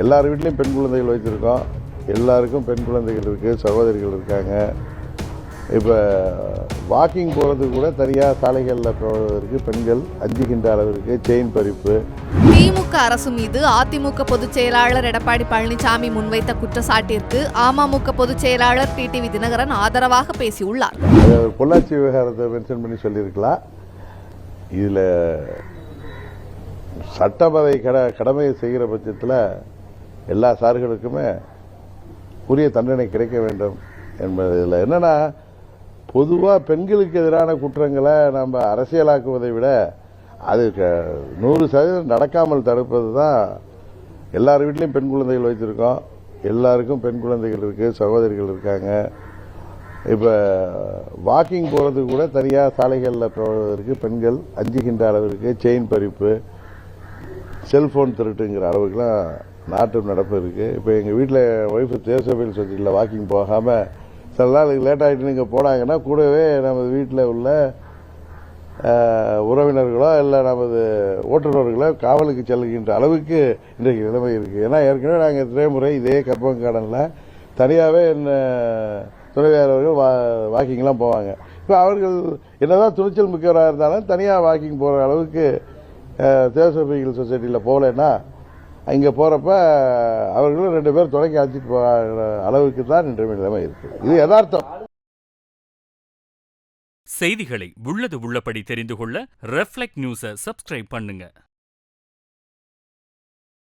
எல்லார் வீட்லேயும் பெண் குழந்தைகள் வைத்திருக்கோம். எல்லாருக்கும் பெண் குழந்தைகள் இருக்குது, சகோதரிகள் இருக்காங்க. இப்போ வாக்கிங் போகிறதுக்கு கூட தனியாக சாலைகளில் போவதற்கு பெண்கள் அஞ்சுகின்ற அளவிற்கு செயின் பறிப்பு. திமுக அரசு மீது அதிமுக பொதுச் செயலாளர் எடப்பாடி பழனிசாமி முன்வைத்த குற்றச்சாட்டிற்கு அமமுக பொதுச் செயலாளர் டிடிவி தினகரன் ஆதரவாக பேசியுள்ளார். பொள்ளாச்சி விவகாரத்தை மென்ஷன் பண்ணி சொல்லியிருக்கலாம். இதில் சட்டமறை கடமையை செய்கிற பட்சத்தில் எல்லா சார்களுக்குமே உரிய தண்டனை கிடைக்க வேண்டும் என்பதில் என்னன்னா, பொதுவாக பெண்களுக்கு எதிரான குற்றங்களை நம்ம அரசியலாக்குவதை விட அது 100% நடக்காமல் தடுப்பது தான். எல்லார் வீட்லேயும் பெண் குழந்தைகள் வைத்திருக்கோம். எல்லாருக்கும் பெண் குழந்தைகள் இருக்குது, சகோதரிகள் இருக்காங்க. இப்போ வாக்கிங் போகிறதுக்கு கூட தனியாக சாலைகளில் போவதற்கு பெண்கள் அஞ்சுகின்ற அளவிற்கு செயின் பறிப்பு, செல்ஃபோன் திருட்டுங்கிற அளவுக்குலாம் நாட்டு நடப்பு இருக்குது. இப்போ எங்கள் வீட்டில் ஒய்ஃபு தேசபையில் சொசைட்டியில் வாக்கிங் போகாமல் சில நாளுக்கு லேட் ஆகிட்டு இங்கே போனாங்கன்னா கூடவே நமது வீட்டில் உள்ள உறவினர்களோ இல்லை நமது ஓட்டுநர்களோ காவலுக்கு செல்கின்ற அளவுக்கு இன்றைக்கு நிலைமை இருக்குது. ஏன்னா ஏற்கனவே நாங்கள் எத்தனை முறை இதே கற்பங்காடனில் தனியாகவே என்ன துணைவியாளர்கள் வாக்கிங்லாம் போவாங்க. இப்போ அவர்கள் என்னதான் துணிச்சல் மிக்கவராக இருந்தாலும் தனியாக வாக்கிங் போகிற அளவுக்கு தேசபைகள் சொசைட்டியில் போகலைன்னா இங்கே போகிறப்ப அவர்களும் 2 பேர் தொடங்கி அழைச்சிட்டு போகிற அளவுக்கு தான் இன்றைய நிலைமை இருக்குது. இது யதார்த்தம். செய்திகளை உள்ளது உள்ளபடி தெரிந்து கொள்ள ரெஃப்ளெக்ட் நியூஸை சப்ஸ்கிரைப் பண்ணுங்க.